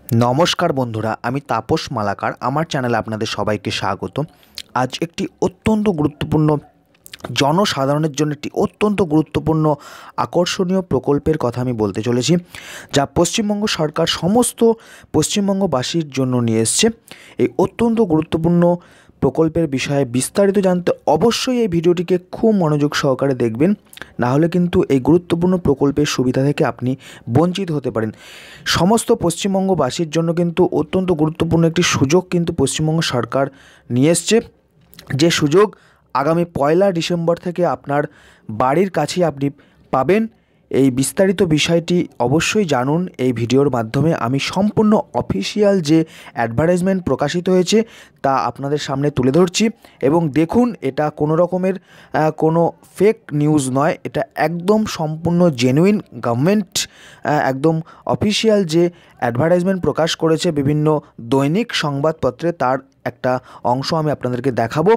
নমস্কার বন্ধুরা, আমি তাপস মালাকার। আমার চ্যানেলে আপনাদের সবাইকে স্বাগত। আজ একটি অত্যন্ত গুরুত্বপূর্ণ, জনসাধারণের জন্য একটি অত্যন্ত গুরুত্বপূর্ণ আকর্ষণীয় প্রকল্পের কথা আমি বলতে চলেছি, যা পশ্চিমবঙ্গ সরকার সমস্ত পশ্চিমবঙ্গবাসীর জন্য নিয়ে এসছে। এই অত্যন্ত গুরুত্বপূর্ণ প্রকল্পের বিষয়ে বিস্তারিত জানতে অবশ্যই এই ভিডিওটিকে খুব মনোযোগ সহকারে দেখবেন, না হলে কিন্তু এই গুরুত্বপূর্ণ প্রকল্পের সুবিধা থেকে আপনি বঞ্চিত হতে পারেন। সমস্ত পশ্চিমবঙ্গবাসীর জন্য কিন্তু অত্যন্ত গুরুত্বপূর্ণ একটি সুযোগ কিন্তু পশ্চিমবঙ্গ সরকার নিয়ে এসছে, যে সুযোগ আগামী 1 ডিসেম্বর থেকে আপনার বাড়ির কাছেই আপনি পাবেন। এই বিস্তারিত বিষয়টি অবশ্যই জানুন এই ভিডিওর মাধ্যমে। আমি সম্পূর্ণ অফিসিয়াল যে অ্যাডভার্টাইজমেন্ট প্রকাশিত হয়েছে তা আপনাদের সামনে তুলে ধরছি, এবং দেখুন, এটা কোনো রকমের কোনো ফেক নিউজ নয়। এটা একদম সম্পূর্ণ জেনুইন গভর্নমেন্ট একদম অফিসিয়াল যে অ্যাডভার্টাইজমেন্ট প্রকাশ করেছে বিভিন্ন দৈনিক সংবাদপত্রে, তার একটা অংশ আমি আপনাদেরকে দেখাবো।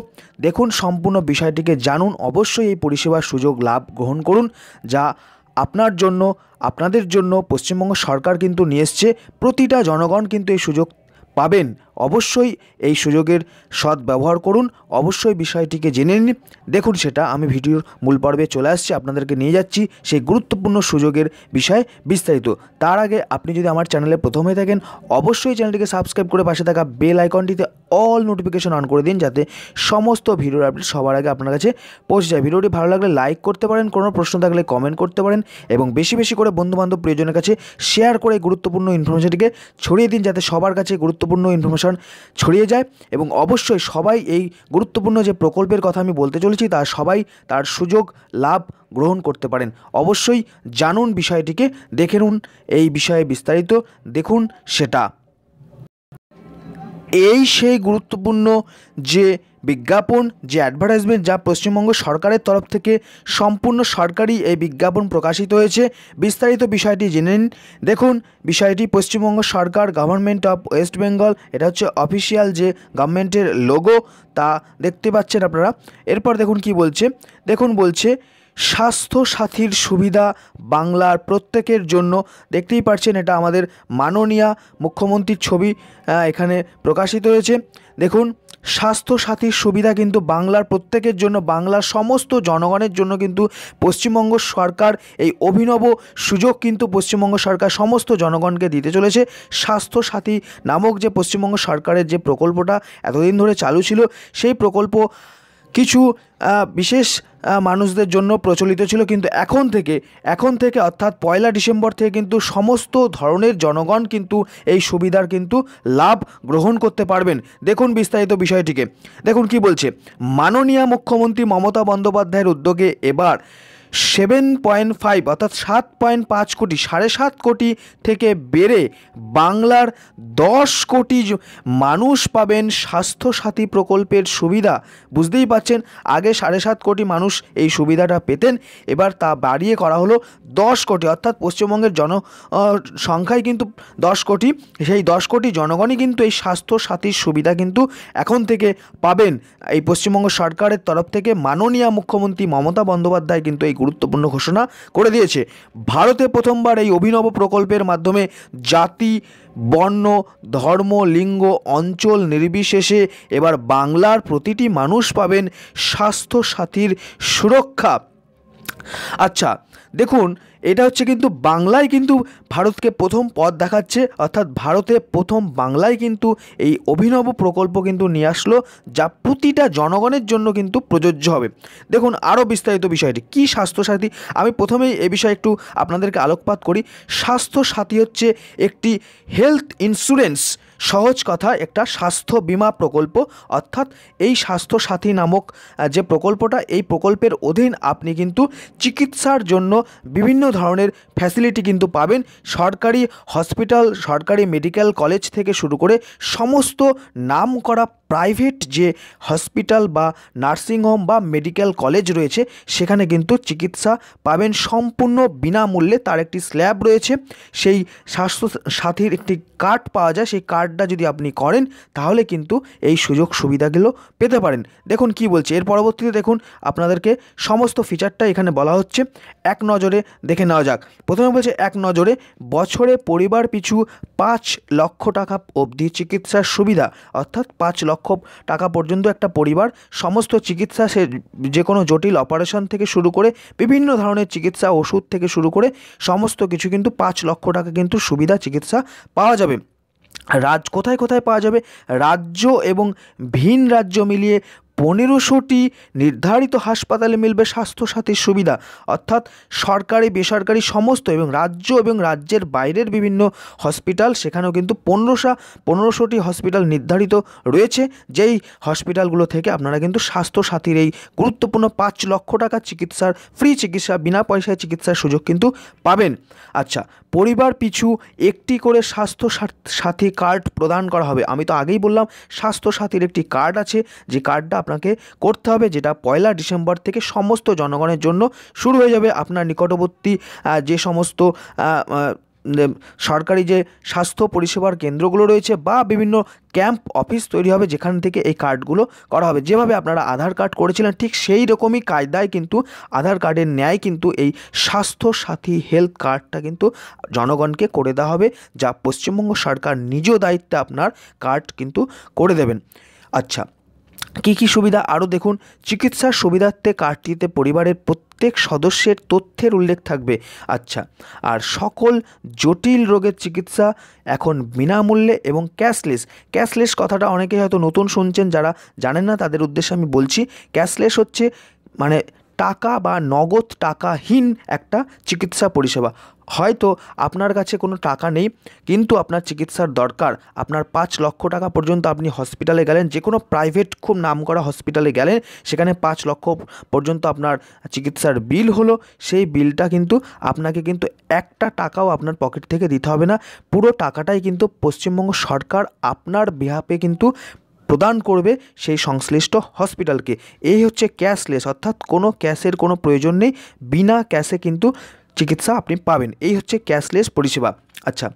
দেখুন, সম্পূর্ণ বিষয়টিকে জানুন। অবশ্যই এই পরিষেবার সুযোগ লাভ গ্রহণ করুন, যা আপনার জন্য, আপনাদের জন্য পশ্চিমবঙ্গ সরকার কিন্তু নিয়ে এসছে। প্রতিটা জনগণ কিন্তু এই সুযোগ পাবেন। অবশ্যই এই সুযোগের সদ্ব্যবহার করুন। অবশ্যই বিষয়টিকে জেনে নিন। দেখুন, সেটা আমি ভিডিওর মূল পর্বে চলে আসছি, আপনাদেরকে নিয়ে যাচ্ছি সেই গুরুত্বপূর্ণ সুযোগের বিষয়ে বিস্তারিত। তার আগে আপনি যদি আমার চ্যানেলে প্রথম হয়ে থাকেন, অবশ্যই চ্যানেলটিকে সাবস্ক্রাইব করে পাশে থাকা বেল আইকনটিতে অল নোটিফিকেশন অন করে দিন, যাতে সমস্ত ভিডিওর আপডেট সবার আগে আপনার কাছে পৌঁছে যায়। ভিডিওটি ভালো লাগলে লাইক করতে পারেন, কোনো প্রশ্ন থাকলে কমেন্ট করতে পারেন, এবং বেশি বেশি করে বন্ধুবান্ধব প্রিয়জনের কাছে শেয়ার করে গুরুত্বপূর্ণ ইনফরমেশনটিকে ছড়িয়ে দিন, যাতে সবার কাছে গুরুত্বপূর্ণ ইনফরমেশন ছড়িয়ে যায়। এবং অবশ্যই সবাই এই গুরুত্বপূর্ণ যে প্রকল্পের কথা আমি বলতে চলেছি তা সবাই তার সুযোগ লাভ গ্রহণ করতে পারেন। অবশ্যই জানুন বিষয়টিকে, দেখে নিন এই বিষয়ে বিস্তারিত। দেখুন সেটা, এই সেই গুরুত্বপূর্ণ যে বিজ্ঞাপন, যে অ্যাডভার্টাইজমেন্ট, যা পশ্চিমবঙ্গ সরকারের তরফ থেকে সম্পূর্ণ সরকারি এই বিজ্ঞাপন প্রকাশিত হয়েছে। বিস্তারিত বিষয়টি জেনে নিন। দেখুন, বিষয়টি পশ্চিমবঙ্গ সরকার, গভর্নমেন্ট অফ ওয়েস্ট বেঙ্গল, এটা হচ্ছে অফিসিয়াল যে গভর্নমেন্টের লোগো, তা দেখতে পাচ্ছেন আপনারা। এরপর দেখুন কি বলছে। দেখুন, বলছে স্বাস্থ্য সাথীর সুবিধা বাংলার প্রত্যেকের জন্য। দেখতেই পাচ্ছেন, এটা আমাদের মাননীয় মুখ্যমন্ত্রীর ছবি এখানে প্রকাশিত হয়েছে। দেখুন, স্বাস্থ্য সাথীর সুবিধা কিন্তু বাংলার প্রত্যেকের জন্য, বাংলার সমস্ত জনগণের জন্য কিন্তু পশ্চিমবঙ্গ সরকার এই অভিনব সুযোগ কিন্তু পশ্চিমবঙ্গ সরকার সমস্ত জনগণকে দিতে চলেছে। স্বাস্থ্য সাথী নামক যে পশ্চিমবঙ্গ সরকারের যে প্রকল্পটা এতদিন ধরে চালু ছিল, সেই প্রকল্প কিছু বিশেষ মানুষদের জন্য প্রচলিত ছিল, কিন্তু এখন থেকে অর্থাৎ 1 ডিসেম্বর থেকে কিন্তু সমস্ত ধরনের জনগণ কিন্তু এই সুবিধার কিন্তু লাভ গ্রহণ করতে পারবেন। দেখুন বিস্তারিত বিষয়টিকে। দেখুন কি বলছে। মাননীয় মুখ্যমন্ত্রী মমতা বন্দ্যোপাধ্যায়ের উদ্যোগে এবার 7.5 অর্থাৎ 7.5 কোটি, 7.5 কোটি থেকে বেড়ে বাংলার 10 কোটি মানুষ পাবেন স্বাস্থ্যসাথী প্রকল্পের সুবিধা। বুঝতেই পাচ্ছেন, আগে 7.5 কোটি মানুষ এই সুবিধাটা পেতেন, এবার তা বাড়িয়ে করা হলো 10 কোটি, অর্থাৎ পশ্চিমবঙ্গের সংখ্যাই কিন্তু 10 কোটি। সেই 10 কোটি জনগণই কিন্তু এই স্বাস্থ্যসাথীর সুবিধা কিন্তু এখন থেকে পাবেন। এই পশ্চিমবঙ্গ সরকারের তরফ থেকে মাননীয় মুখ্যমন্ত্রী মমতা বন্দ্যোপাধ্যায় কিন্তু এই গুরুত্বপূর্ণ ঘোষণা করে দিয়েছে। ভারতে প্রথমবার এই অভিনব প্রকল্পের মাধ্যমে জাতি, বর্ণ, ধর্ম, লিঙ্গ, অঞ্চল নির্বিশেষে এবার বাংলার প্রতিটি মানুষ পাবেন স্বাস্থ্যসাথীর সুরক্ষা। আচ্ছা, দেখুন, এটা হচ্ছে কিন্তু বাংলায় কিন্তু ভারতকে প্রথম পথ দেখাচ্ছে, অর্থাৎ ভারতে প্রথম বাংলায় কিন্তু এই অভিনব প্রকল্প কিন্তু নিয়ে আসলো, যা প্রতিটা জনগণের জন্য কিন্তু প্রযোজ্য হবে। দেখুন আরও বিস্তারিত বিষয়টি কি। স্বাস্থ্যসাথী, আমি প্রথমেই এ বিষয়ে একটু আপনাদেরকে আলোকপাত করি। স্বাস্থ্যসাথী হচ্ছে একটি হেলথ ইন্স্যুরেন্স, সহজ কথা একটা স্বাস্থ্য বিমা প্রকল্প। অর্থাৎ এই স্বাস্থ্যসাথী নামক যে প্রকল্পটা, এই প্রকল্পের অধীন আপনি কিন্তু চিকিৎসার জন্য বিভিন্ন ধরনের ফ্যাসিলিটি কিন্তু পাবেন। সরকারি হসপিটাল, সরকারি মেডিকেল কলেজ থেকে শুরু করে সমস্ত নামকরা প্রাইভেট যে হসপিটাল বা নার্সিংহোম বা মেডিকেল কলেজ রয়েছে, সেখানে কিন্তু চিকিৎসা পাবেন সম্পূর্ণ বিনামূল্যে। তার একটি স্ল্যাব রয়েছে, সেই স্বাস্থ্যসাথীর একটি কার্ড পাওয়া যায়, সেই কার্ড কার্ডটা যদি আপনি করেন তাহলে কিন্তু এই সুযোগ সুবিধাগুলো পেতে পারেন। দেখুন কি বলছে এর পরবর্তীতে, দেখুন আপনাদেরকে সমস্ত ফিচারটা এখানে বলা হচ্ছে, এক নজরে দেখে নেওয়া যাক। প্রথমে বলছে এক নজরে বছরে পরিবার পিছু 5 লক্ষ টাকা অবধি চিকিৎসার সুবিধা, অর্থাৎ 5 লক্ষ টাকা পর্যন্ত একটা পরিবার সমস্ত চিকিৎসা, সে যে কোনো জটিল অপারেশন থেকে শুরু করে বিভিন্ন ধরনের চিকিৎসা, ওষুধ থেকে শুরু করে সমস্ত কিছু কিন্তু 5 লক্ষ টাকা কিন্তু সুবিধা চিকিৎসা পাওয়া যাবে। কোথায় কোথায় পাওয়া যাবে? রাজ্য এবং ভিন রাজ্য মিলিয়ে 1500টি নির্ধারিত হাসপাতালে মিলবে স্বাস্থ্যসাথীর সুবিধা, অর্থাৎ সরকারি বেসরকারি সমস্ত এবং রাজ্য এবং রাজ্যের বাইরের বিভিন্ন হসপিটাল, সেখানেও কিন্তু 1500টি হসপিটাল নির্ধারিত রয়েছে, যেই হসপিটালগুলো থেকে আপনারা কিন্তু স্বাস্থ্যসাথীর এই গুরুত্বপূর্ণ 5 লক্ষ টাকা চিকিৎসার ফ্রি চিকিৎসা, বিনা পয়সায় চিকিৎসার সুযোগ কিন্তু পাবেন। আচ্ছা, পরিবার পিছু একটি করে স্বাস্থ্যসাথী কার্ড প্রদান করা হবে। আমি তো আগেই বললাম স্বাস্থ্যসাথীর একটি কার্ড আছে, যে কার্ডটা আপনাকে করতে হবে, যেটা 1 ডিসেম্বর থেকে সমস্ত জনগণের জন্য শুরু হয়ে যাবে। আপনার নিকটবর্তী যে সমস্ত সরকারি যে স্বাস্থ্য পরিষেবার কেন্দ্রগুলো রয়েছে বা বিভিন্ন ক্যাম্প অফিস তৈরি হবে, যেখান থেকে এই কার্ডগুলো করা হবে। যেভাবে আপনারা আধার কার্ড করেছিলেন ঠিক সেই রকমই কায়দায় কিন্তু আধার কার্ডের ন্যায় কিন্তু এই স্বাস্থ্যসাথী হেলথ কার্ডটা কিন্তু জনগণকে করে দেওয়া হবে, যা পশ্চিমবঙ্গ সরকার নিজ দায়িত্বে আপনার কার্ড কিন্তু করে দেবেন। আচ্ছা, কী কী সুবিধা আরও দেখুন। চিকিৎসার সুবিধার্থে কার্ডটিতে পরিবারের প্রত্যেক সদস্যের তথ্যের উল্লেখ থাকবে। আচ্ছা, আর সকল জটিল রোগের চিকিৎসা এখন বিনামূল্যে এবং ক্যাশলেস কথাটা অনেকেই হয়তো নতুন শুনছেন, যারা জানেন না তাদের উদ্দেশ্যে আমি বলছি। ক্যাশলেস হচ্ছে মানে টাকা বা নগদ টাকাহীন একটা চিকিৎসা পরিষেবা। হয়তো আপনার কাছে কোনো টাকা নেই, কিন্তু আপনার চিকিৎসার দরকার, আপনার 5 লক্ষ টাকা পর্যন্ত আপনি হসপিটালে গেলেন, যে কোনো প্রাইভেট খুব নামকরা হসপিটালে গেলেন, সেখানে 5 লক্ষ পর্যন্ত আপনার চিকিৎসার বিল হলো। সেই বিলটা কিন্তু আপনাকে কিন্তু একটা টাকাও আপনার পকেট থেকে দিতে হবে না, পুরো টাকাটাই কিন্তু পশ্চিমবঙ্গ সরকার আপনার বিহাফে কিন্তু প্রদান করবে সেই সংশ্লিষ্ট হসপিটালকে। এই হচ্ছে ক্যাশলেস, অর্থাৎ কোনো ক্যাশের কোনো প্রয়োজন নেই, বিনা ক্যাশে কিন্তু চিকিৎসা আপনি পাবেন। এই হচ্ছে ক্যাশলেস পরিষেবা। আচ্ছা,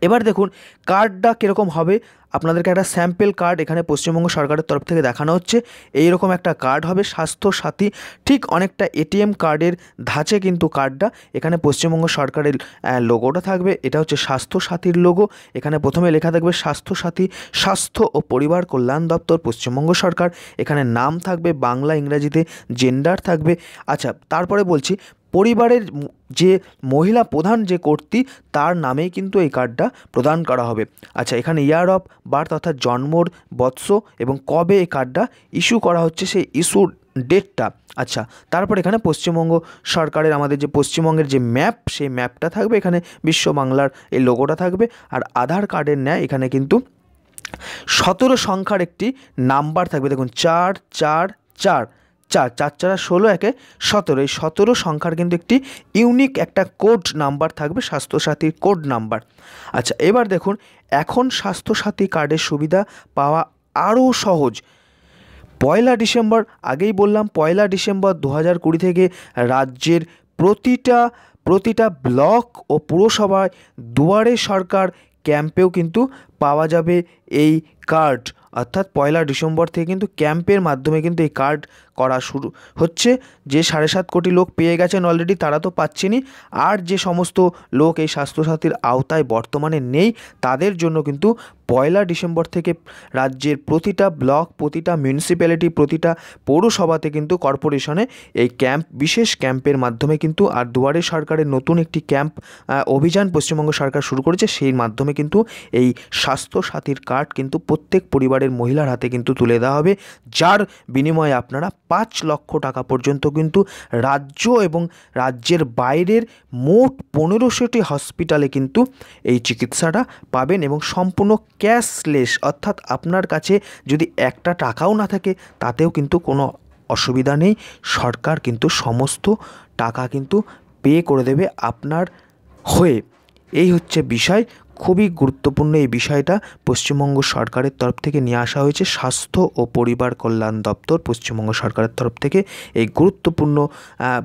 এবার দেখুন কার্ডটা কীরকম হবে। আপনাদেরকে একটা স্যাম্পল কার্ড এখানে পশ্চিমবঙ্গ সরকারের তরফ থেকে দেখানো হচ্ছে। এইরকম একটা কার্ড হবে স্বাস্থ্যসাথী, ঠিক অনেকটা এটিএম কার্ডের ধাঁচে কিন্তু কার্ডটা। এখানে পশ্চিমবঙ্গ সরকারের লোগোটা থাকবে, এটা হচ্ছে স্বাস্থ্যসাথীর লোগো। এখানে প্রথমে লেখা থাকবে স্বাস্থ্যসাথী, স্বাস্থ্য ও পরিবার কল্যাণ দপ্তর, পশ্চিমবঙ্গ সরকার। এখানে নাম থাকবে বাংলা, ইংরাজিতে, জেন্ডার থাকবে। আচ্ছা, তারপরে বলছি পরিবারের যে মহিলা প্রধান যে কর্ত্রী, তার নামেই কিন্তু এই কার্ডটা প্রদান করা হবে। আচ্ছা, এখানে ইয়ার অফ বার্থ অর্থাৎ জন্মর বৎস এবং কবে এই কার্ডটা ইস্যু করা হচ্ছে সেই ইস্যুর ডেটটা। আচ্ছা, তারপর এখানে পশ্চিমবঙ্গ সরকারের আমাদের যে পশ্চিমবঙ্গের যে ম্যাপ, সেই ম্যাপটা থাকবে, এখানে বিশ্ব বাংলার এই লোগোটা থাকবে। আর আধার কার্ডের ন্যায় এখানে কিন্তু 17 সংখ্যার একটি নাম্বার থাকবে। দেখুন 44444 4 16 একে 17, এই 17 সংখ্যার কিন্তু একটি ইউনিক একটা কোড নাম্বার থাকবে, স্বাস্থ্যসাথীর কোড নাম্বার। আচ্ছা, এবার দেখুন এখন স্বাস্থ্যসাথী কার্ডের সুবিধা পাওয়া আরও সহজ। 1 ডিসেম্বর, আগেই বললাম 1 ডিসেম্বর 2020 থেকে রাজ্যের প্রতিটা ব্লক ও পুরসভায় দুয়ারে সরকার ক্যাম্পেও কিন্তু পাওয়া যাবে এই কার্ড। অর্থাৎ 1 ডিসেম্বর থেকে কিন্তু ক্যাম্পের মাধ্যমে কিন্তু এই কার্ড করা শুরু হচ্ছে। যে 7.5 কোটি লোক পেয়ে গেছেন অলরেডি, তারা তো পাচ্ছেনই, আর যে সমস্ত লোক এই স্বাস্থ্যসাথীর আওতায় বর্তমানে নেই, তাদের জন্য কিন্তু 1 ডিসেম্বর থেকে রাজ্যের প্রতিটা ব্লক, প্রতিটা মিউনিসিপ্যালিটি, প্রতিটা পৌরসভাতে কিন্তু কর্পোরেশনে এই বিশেষ ক্যাম্পের মাধ্যমে কিন্তু, আর দুয়ারে সরকারের নতুন একটি ক্যাম্প অভিযান পশ্চিমবঙ্গ সরকার শুরু করেছে, সেই মাধ্যমে কিন্তু এই স্বাস্থ্যসাথীর কার্ড কিন্তু প্রত্যেক পরিবারের মহিলার হাতে কিন্তু তুলে দেওয়া হবে, যার বিনিময়ে আপনারা 5 লক্ষ টাকা পর্যন্ত কিন্তু রাজ্য এবং রাজ্যের বাইরের মোট 1500টি হসপিটালে কিন্তু এই চিকিৎসাটা পাবেন, এবং সম্পূর্ণ ক্যাশলেস, অর্থাৎ আপনার কাছে যদি একটা টাকাও না থাকে তাতেও কিন্তু কোনো অসুবিধা নেই, সরকার কিন্তু সমস্ত টাকা কিন্তু পে করে দেবে আপনার হয়ে। এই হচ্ছে বিষয়, খুবই গুরুত্ব গুরুত্বপূর্ণ এই বিষয়টা পশ্চিমবঙ্গ সরকারের তরফ থেকে নিয়ে আসা হয়েছে। স্বাস্থ্য ও পরিবার কল্যাণ দপ্তর পশ্চিমবঙ্গ সরকারের তরফ থেকে এই গুরুত্বপূর্ণ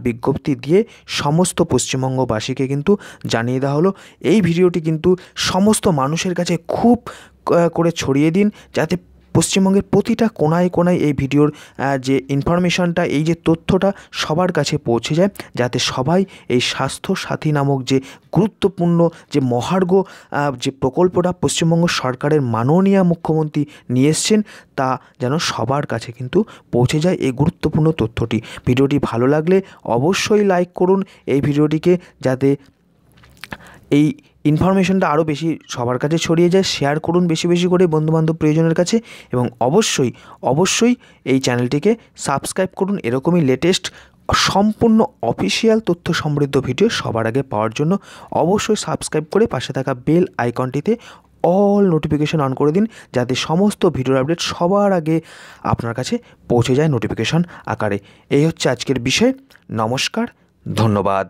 বিজ্ঞপ্তি দিয়ে সমস্ত পশ্চিমবঙ্গবাসীকে কিন্তু জানিয়ে দেওয়া হলো। এই ভিডিওটি কিন্তু সমস্ত মানুষের কাছে খুব করে ছড়িয়ে দিন, যাতে পশ্চিমবঙ্গের প্রতিটা কোনায় কোনায় এই ভিডিওর যে ইনফরমেশনটা, এই যে তথ্যটা সবার কাছে পৌঁছে যায়, যাতে সবাই এই স্বাস্থ্য সাথী নামক যে গুরুত্বপূর্ণ যে মহার্ঘ যে প্রকল্পটা পশ্চিমবঙ্গ সরকারের মাননীয় মুখ্যমন্ত্রী নিয়ে এসছেন, তা যেন সবার কাছে কিন্তু পৌঁছে যায় এই গুরুত্বপূর্ণ তথ্যটি। ভিডিওটি ভালো লাগলে অবশ্যই লাইক করুন এই ভিডিওটিকে, যাতে এই ইনফরমেশনটা আরও বেশি সবার কাছে ছড়িয়ে যায়। শেয়ার করুন বেশি বেশি করে বন্ধুবান্ধব প্রিয়জনের কাছে, এবং অবশ্যই এই চ্যানেলটিকে সাবস্ক্রাইব করুন এরকমই লেটেস্ট সম্পূর্ণ অফিসিয়াল তথ্য সমৃদ্ধ ভিডিও সবার আগে পাওয়ার জন্য। অবশ্যই সাবস্ক্রাইব করে পাশে থাকা বেল আইকনটিতে অল নোটিফিকেশন অন করে দিন, যাতে সমস্ত ভিডিওর আপডেট সবার আগে আপনার কাছে পৌঁছে যায় নোটিফিকেশন আকারে। এই হচ্ছে আজকের বিষয়। নমস্কার, ধন্যবাদ।